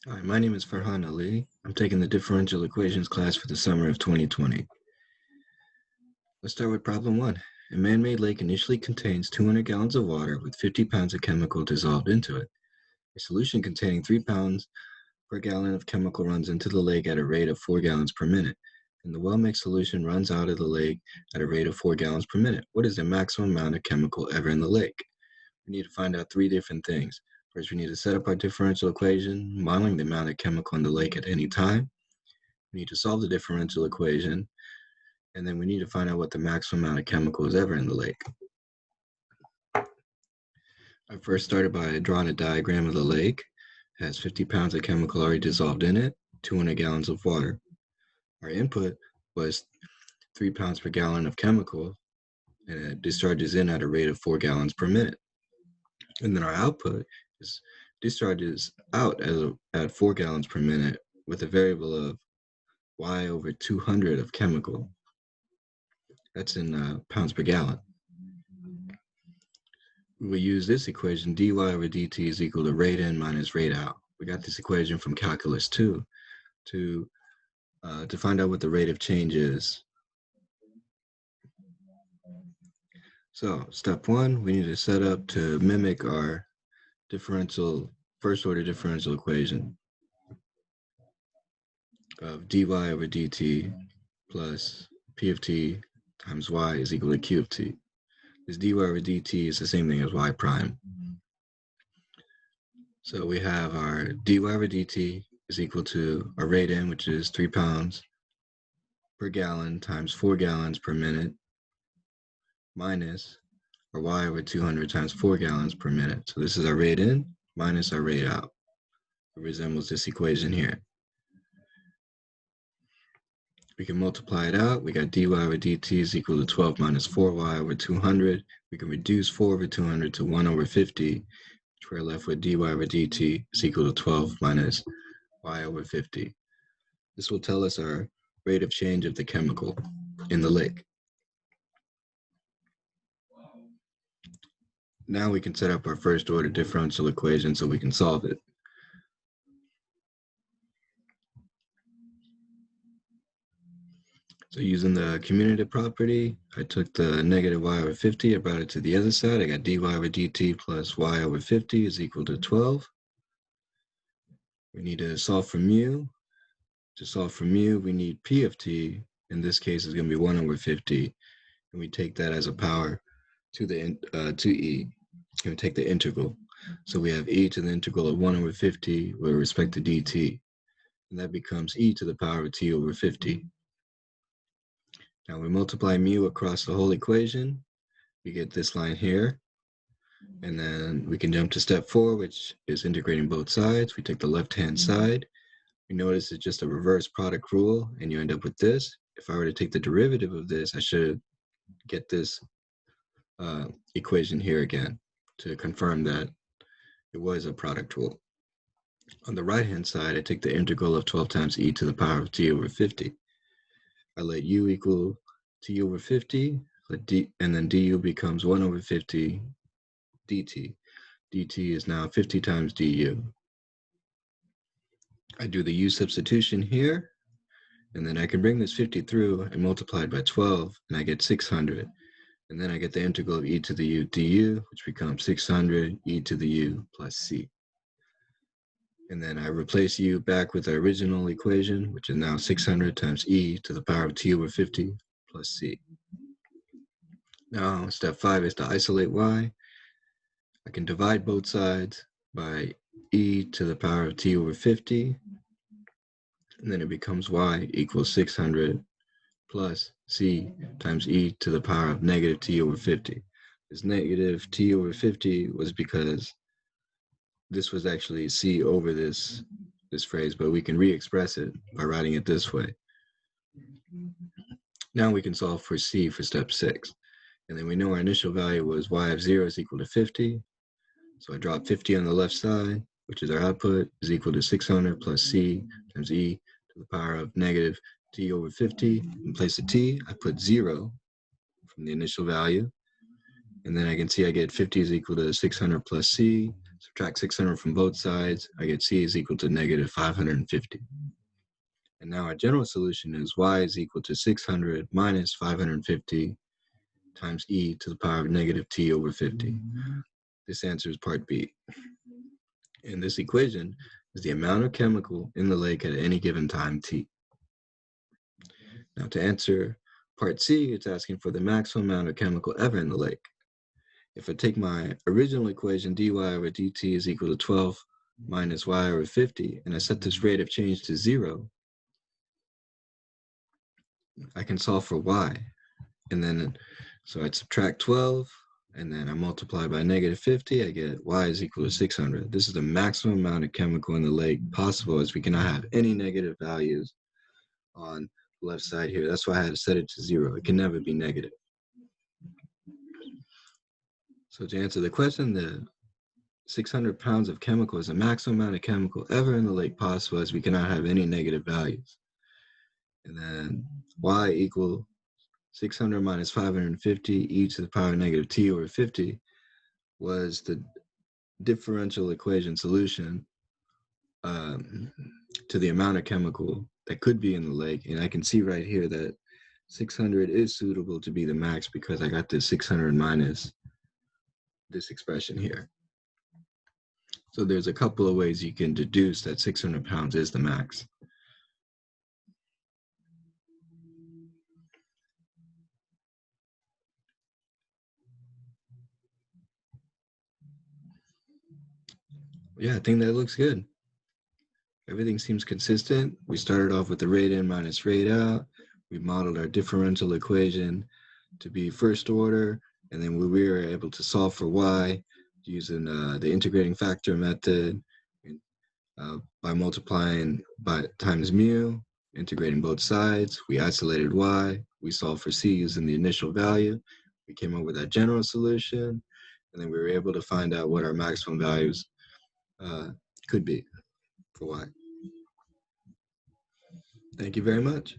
Hi, my name is Farhan Ali. I'm taking the differential equations class for the summer of 2020. Let's start with problem one. A man-made lake initially contains 200 gallons of water with 50 pounds of chemical dissolved into it. A solution containing 3 pounds per gallon of chemical runs into the lake at a rate of 4 gallons per minute, and the well-mixed solution runs out of the lake at a rate of 4 gallons per minute. What is the maximum amount of chemical ever in the lake? We need to find out three different things. First, we need to set up our differential equation, modeling the amount of chemical in the lake at any time. We need to solve the differential equation, and then we need to find out what the maximum amount of chemical is ever in the lake. I first started by drawing a diagram of the lake. It has 50 pounds of chemical already dissolved in it, 200 gallons of water. Our input was 3 pounds per gallon of chemical, and it discharges in at a rate of 4 gallons per minute. And then our output is discharges out at 4 gallons per minute with a variable of y over 200 of chemical. That's in pounds per gallon. We will use this equation, dy over dt is equal to rate in minus rate out. We got this equation from calculus 2 to find out what the rate of change is. So step one, we need to set up to mimic our first order differential equation of dy over dt plus p of t times y is equal to q of t. This dy over dt is the same thing as y prime. So we have our dy over dt is equal to our rate in, which is 3 pounds per gallon times 4 gallons per minute, minus our y over 200 times 4 gallons per minute. So this is our rate in minus our rate out. It resembles this equation here. We can multiply it out. We got dy over dt is equal to 12 minus 4y over 200. We can reduce 4 over 200 to 1 over 50, which we're left with dy over dt is equal to 12 minus y over 50. This will tell us our rate of change of the chemical in the lake. Now we can set up our first order differential equation so we can solve it. So using the commutative property, I took the negative y over 50, I brought it to the other side. I got dy over dt plus y over 50 is equal to 12. We need to solve for mu. To solve for mu, we need p of t. In this case, it's going to be 1 over 50. And we take that as a power to e. And we take the integral. So we have e to the integral of 1 over 50 with respect to dt. And that becomes e to the power of t over 50. Now we multiply mu across the whole equation. We get this line here. And then we can jump to step 4, which is integrating both sides. We take the left-hand side. We notice it's just a reverse product rule, and you end up with this. If I were to take the derivative of this, I should get this equation here again to confirm that it was a product rule. On the right-hand side, I take the integral of 12 times e to the power of t over 50. I let u equal t over 50, and then du becomes 1 over 50 dt. dt is now 50 times du. I do the u substitution here, and then I can bring this 50 through and multiply it by 12, and I get 600. And then I get the integral of e to the u du, which becomes 600 e to the u plus c. And then I replace u back with the original equation, which is now 600 times e to the power of t over 50 plus c. Now, step 5 is to isolate y. I can divide both sides by e to the power of t over 50, and then it becomes y equals 600 plus c times e to the power of negative t over 50. This negative t over 50 was because this was actually c over this phrase, but we can re-express it by writing it this way. Now we can solve for c for step 6. And then we know our initial value was y of 0 is equal to 50. So I drop 50 on the left side, which is our output, is equal to 600 plus c times e to the power of negative t over 50. In place of t, I put 0 from the initial value. And then I can see I get 50 is equal to 600 plus c. Subtract 600 from both sides, I get c is equal to negative 550. And now our general solution is y is equal to 600 minus 550 times e to the power of negative t over 50. This answer is part B. And this equation is the amount of chemical in the lake at any given time t. Now to answer part C, it's asking for the maximum amount of chemical ever in the lake. If I take my original equation, dy over dt is equal to 12 minus y over 50, and I set this rate of change to 0, I can solve for y. And then, so I'd subtract 12, and then I multiply by negative 50, I get y is equal to 600. This is the maximum amount of chemical in the lake possible, as we cannot have any negative values on the left side here. That's why I had to set it to 0. It can never be negative. So to answer the question, the 600 pounds of chemical is the maximum amount of chemical ever in the lake possible, as we cannot have any negative values. And then y equal 600 minus 550 e to the power of negative t over 50 was the differential equation solution to the amount of chemical that could be in the lake. And I can see right here that 600 is suitable to be the max because I got this 600 minus this expression here. So there's a couple of ways you can deduce that 600 pounds is the max. Yeah, I think that looks good. Everything seems consistent. We started off with the rate in minus rate out. We modeled our differential equation to be first order, and then we were able to solve for y using the integrating factor method by multiplying by times mu, integrating both sides. We isolated y. We solved for c using the initial value. We came up with that general solution, and then we were able to find out what our maximum values could be for y. Thank you very much.